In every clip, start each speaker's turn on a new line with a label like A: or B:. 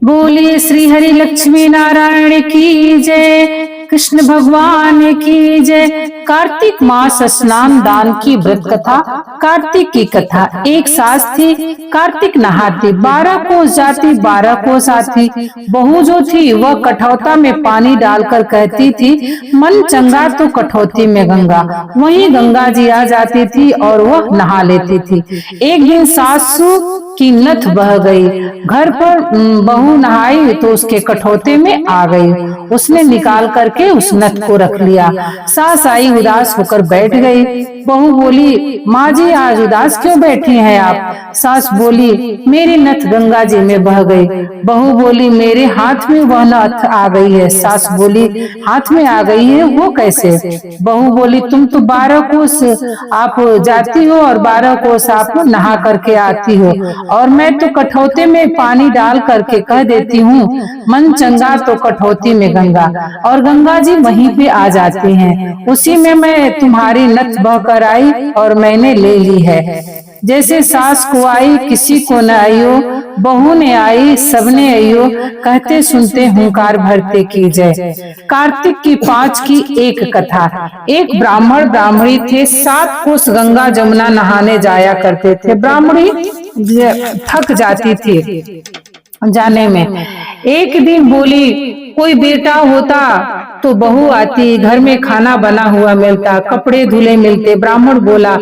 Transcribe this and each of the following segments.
A: बोलिए श्री हरि लक्ष्मी नारायण की जय, कृष्ण भगवान की जय। कार्तिक मास स्नान दान की व्रत कथा। कार्तिक की कथा। एक सास थी, कार्तिक नहाती, 12 कोस जाती 12 कोस आती। बहू जो थी वह कठौता में पानी डालकर कहती थी, मन चंगा तो कठौती में गंगा। वहीं गंगा जी आ जाती थी और वह नहा लेती थी। एक दिन सासू की नथ बह गई। घर पर बहू नहाई तो उसके कठौते में आ गई। उसने निकाल करके उस नथ को रख लिया। सास आई, उदास होकर बैठ गई। बहू बोली, माँ जी आज उदास क्यों बैठी हैं आप? सास बोली, मेरी नथ गंगा जी में बह गई। बहू बोली, मेरे हाथ में वह नथ आ गई है। सास बोली, हाथ में आ गई है, वो कैसे? बहू बोली, तुम तो 12 कोस आप जाती हो और 12 कोस आप नहा करके आती हो, और मैं तो कठौते में पानी डाल करके कह देती हूँ, मन चंगा तो कठौती में गंगा, और गंगा जी वहीं पे आ जाती हैं। उसी में मैं तुम्हारी नथ बह कर आई और मैंने ले ली है। जैसे सास को आई किसी को न आइयो, बहू ने आई सबने आइयो, कहते सुनते हुंकार भरते की जय। कार्तिक की 5 की एक कथा। एक ब्राह्मण ब्राह्मणी थे, 7 कोस गंगा जमुना नहाने जाया करते थे। ब्राह्मणी थक जाती थी जाने में। एक दिन बोली, कोई बेटा होता तो बहू आती, घर में खाना बना हुआ मिलता, कपड़े धुले मिलते। ब्राह्मण बोला,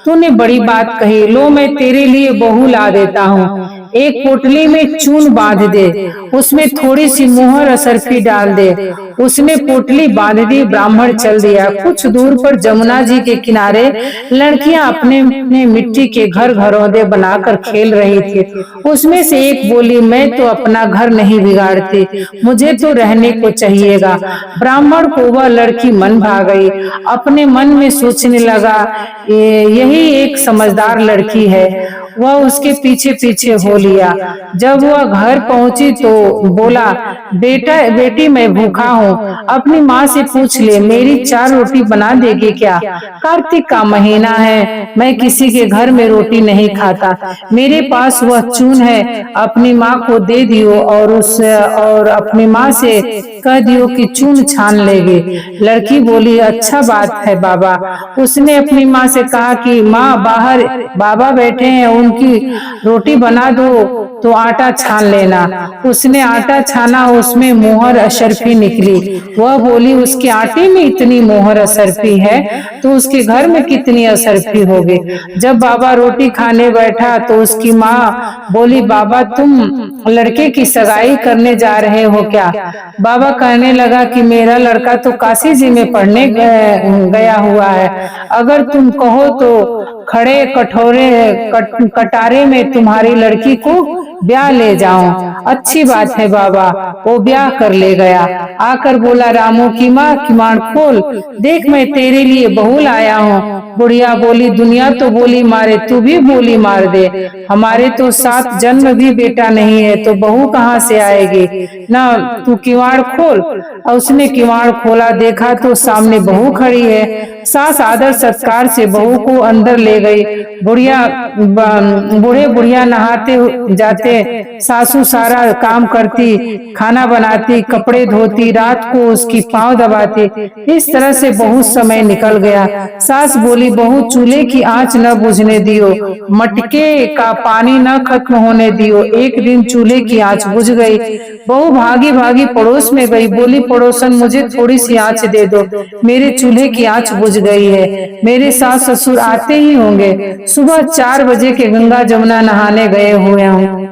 A: तूने बड़ी बात कही, लो मैं तेरे लिए बहू ला देता हूँ। एक पोटली में चून बांध दे, उसमें थोड़ी सी मोहर असरफी डाल दे। उसने पोटली बांध दी, ब्राह्मण चल दिया। कुछ दूर पर जमुना जी के किनारे लड़कियां अपने अपने मिट्टी के घर घरौंदे बनाकर खेल रही थी। उसमें से एक बोली, मैं तो अपना घर नहीं बिगाड़ती, मुझे तो रहने को चाहिएगा। ब्राह्मण को वह लड़की मन भा गई। अपने मन में सोचने लगा, यही एक समझदार लड़की है। वह उसके पीछे पीछे हो लिया। जब वह घर पहुंची तो बोला, बेटी मैं भूखा हूँ, अपनी माँ से पूछ ले, मेरी 4 रोटी बना देगी क्या? कार्तिक का महीना है, मैं किसी के घर में रोटी नहीं खाता, मेरे पास वह चून है, अपनी माँ को दे दियो और अपनी माँ से कह दियो कि चून छान लेगी। लड़की बोली, अच्छा बात है बाबा। उसने अपनी माँ से कहा कि माँ, बाहर बाबा बैठे हैं, उनकी रोटी बना दो तो आटा छान लेना। उसने आटा छाना, उसमें मोहर अशरफी निकली। वह बोली, उसके आटे में इतनी मोहर अशरफी है तो उसके घर में कितनी अशरफी होगी। जब बाबा रोटी खाने बैठा तो उसकी माँ बोली, बाबा तुम लड़के की सगाई करने जा रहे हो क्या? बाबा कहने लगा कि मेरा लड़का तो काशी जी में पढ़ने गया हुआ है, अगर तुम कहो तो खड़े कटारे में तुम्हारी लड़की को ब्याह ले जाऊं। अच्छी बात है बाबा। वो ब्याह कर ले गया। आकर बोला, रामू की माँ, किवाड़ खोल, देख मैं तेरे लिए बहू लाया हूँ। बुढ़िया बोली, दुनिया तो बोली मारे, तू भी बोली मार दे। हमारे तो 7 जन्म भी बेटा नहीं है तो बहू कहाँ से आएगी? ना तू किवाड़ खोल। और उसने किवाड़ खोला, देखा तो सामने बहू खड़ी है। सास आदर सत्कार से बहू को अंदर ले गई। बूढ़े बुढ़िया नहाते जाते, सासू सारा काम करती, खाना बनाती, कपड़े धोती, रात को उसकी पांव दबाती। इस तरह से बहुत समय निकल गया। सास बोली, बहू चूल्हे की आंच न बुझने दियो, मटके का पानी न खत्म होने दियो। एक दिन चूल्हे की आंच बुझ गई। बहू भागी भागी पड़ोस में गई, बोली, पड़ोसन मुझे थोड़ी सी आंच दे दो, मेरे चूल्हे की आंच बुझ गई है, मेरे सास ससुर आते ही होंगे, सुबह 4 बजे के गंगा जमुना नहाने गए हुए हूँ।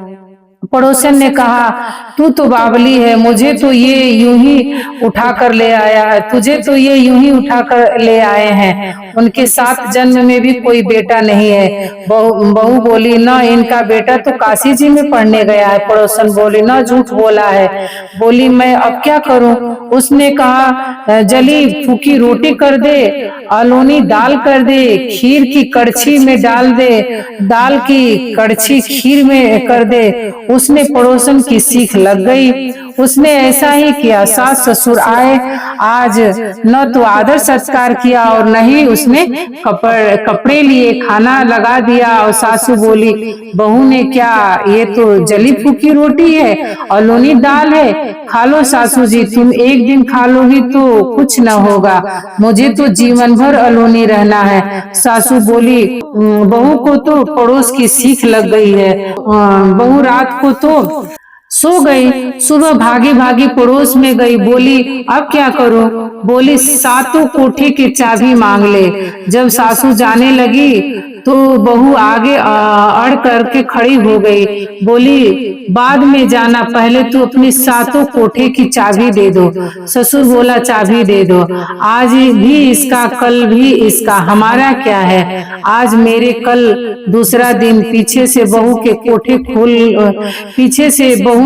A: पड़ोसन ने कहा, तू तो बावली है, मुझे तो ये यूं ही उठा कर ले आया है, तुझे तो ये यूं ही उठा कर ले आए हैं। उनके 7 जन्म में भी कोई बेटा नहीं है। बहू बोली, न इनका बेटा तो काशी जी में पढ़ने गया है। पड़ोसन बोली, न झूठ बोला है। बोली, मैं अब क्या करूं? उसने कहा, जली फूकी रोटी कर दे, आलोनी दाल कर दे, खीर की कड़छी में डाल दे, दाल की कड़छी खीर में कर दे। उसने पड़ोसन की सीख लग गई। उसने ऐसा ही किया। सास ससुर आए, आज न तो आदर सत्कार किया और न ही उसने कपड़े लिए, खाना लगा दिया। और सासू बोली, बहू ने क्या, ये तो जली फूकी रोटी है, अलोनी दाल है, खा लो सासू जी, तुम एक दिन खा लोगी तो कुछ न होगा, मुझे तो जीवन भर अलोनी रहना है। सासू बोली, बहू को तो पड़ोस की सीख लग गई है, बहू रात को तो सो गई, सुबह भागी भागी पड़ोस में गई, बोली अब क्या करूं? बोली सातों कोठे की चाबी मांग ले। जब सासू जाने लगी तो बहू आगे अड़ करके खड़ी हो गई, बोली बाद में जाना, पहले तू अपनी सातों कोठे की चाबी दे दो। ससुर बोला चाबी दे दो, आज भी इसका कल भी इसका, हमारा क्या है, आज मेरे कल दूसरा दिन। पीछे से बहू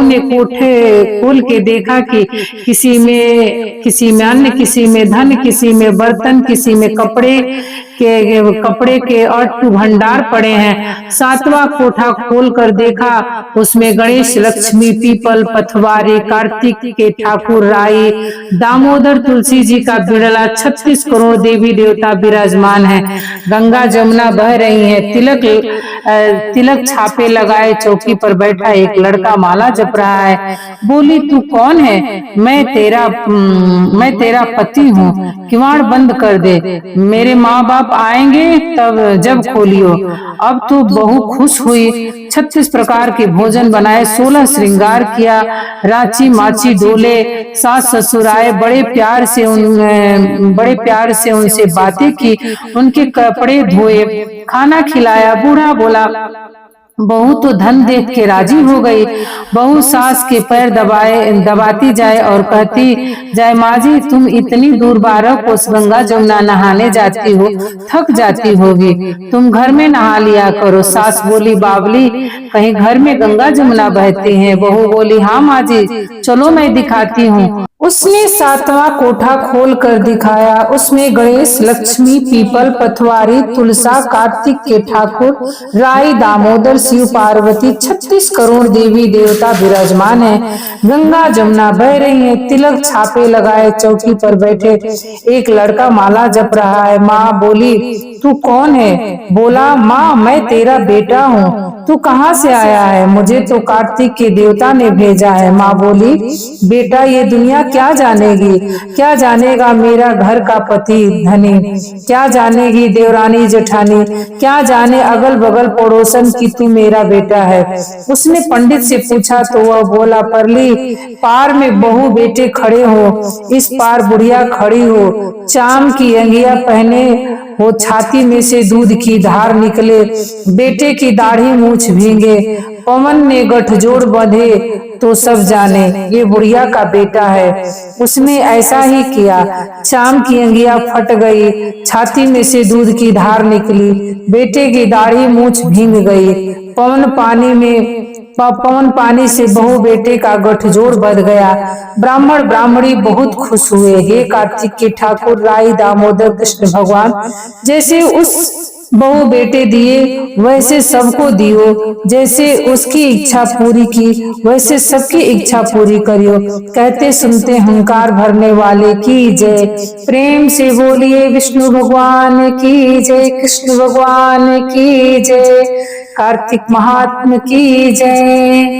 A: ने कोठे खोल के देखा कि किसी में अन्न, किसी में धन, किसी में बर्तन, किसी में कपड़े के अट्टू भंडार पड़े हैं। सातवां कोठा खोल कर देखा, उसमें गणेश, लक्ष्मी, पीपल, पथवारी, कार्तिक के ठाकुर, राई, दामोदर, तुलसी जी का बिड़ला, 36 करोड़ देवी देवता विराजमान है। गंगा जमुना बह रही है, तिलक छापे लगाए चौकी पर बैठा एक लड़का माला जप रहा है। बोली तू कौन है? मैं तेरा पति हूँ, किवाड़ बंद कर दे, मेरे माँ बाप आएंगे तब जब खोलियो। अब तो बहू खुश हुई, 36 प्रकार के भोजन बनाए, 16 श्रृंगार किया, रांची माची डोले। सास ससुर आए, बड़े प्यार से उनसे बातें की, उनके कपड़े धोए, खाना खिलाया। बूढ़ा बोला, बहू तो धन देख के राजी हो गई। बहू सास के पैर दबाती जाए और कहती जाए, माँ जी तुम इतनी दूर 12 कोस गंगा जमुना नहाने जाती हो, थक जाती होगी, तुम घर में नहा लिया करो। सास बोली, बावली कहीं घर में गंगा जमुना बहती हैं? बहू बोली, हाँ माँ जी, चलो मैं दिखाती हूँ। उसने सातवां कोठा खोल कर दिखाया, उसमें गणेश, लक्ष्मी, पीपल, पथवारी, तुलसा, कार्तिक के ठाकुर, राई, दामोदर, शिव, पार्वती, 36 करोड़ देवी देवता विराजमान है। गंगा जमुना बह रही है, तिलक छापे लगाए चौकी पर बैठे एक लड़का माला जप रहा है। माँ बोली, तू कौन है? बोला, माँ मैं तेरा बेटा हूँ, तू कहाँ से आया है? मुझे तो कार्तिक के देवता ने भेजा है। माँ बोली, बेटा ये दुनिया क्या जानेगी, क्या जानेगा मेरा घर का पति धनी, क्या जानेगी देवरानी जेठानी, क्या जाने अगल बगल पड़ोसन की तू मेरा बेटा है। उसने पंडित से पूछा तो वह बोला, परली पार में बहू बेटे खड़े हो, इस पार बुढ़िया खड़ी हो, चाम की अंगिया पहने हो, छाती में से दूध की धार निकले, बेटे की दाढ़ी मूछ भींगे, पवन ने गठजोड़ बंधे तो सब जाने ये बुढ़िया का बेटा है। उसने ऐसा ही किया, चाम की अंगिया फट गई, छाती में से दूध की धार निकली, बेटे की दाढ़ी मूछ भींग गई, पवन पानी से बहू बेटे का गठजोड़ बंध गया। ब्राह्मण ब्राह्मणी बहुत खुश हुए। हे कार्तिक के ठाकुर, राई, दामोदर, कृष्ण भगवान, जैसे उस बहू बेटे दिए वैसे सबको दियो, जैसे उसकी इच्छा पूरी की वैसे सबकी इच्छा पूरी करियो। कहते सुनते हुंकार भरने वाले की जय। प्रेम से बोलिए विष्णु भगवान की जय, कृष्ण भगवान की जय, कार्तिक महात्मा की जय।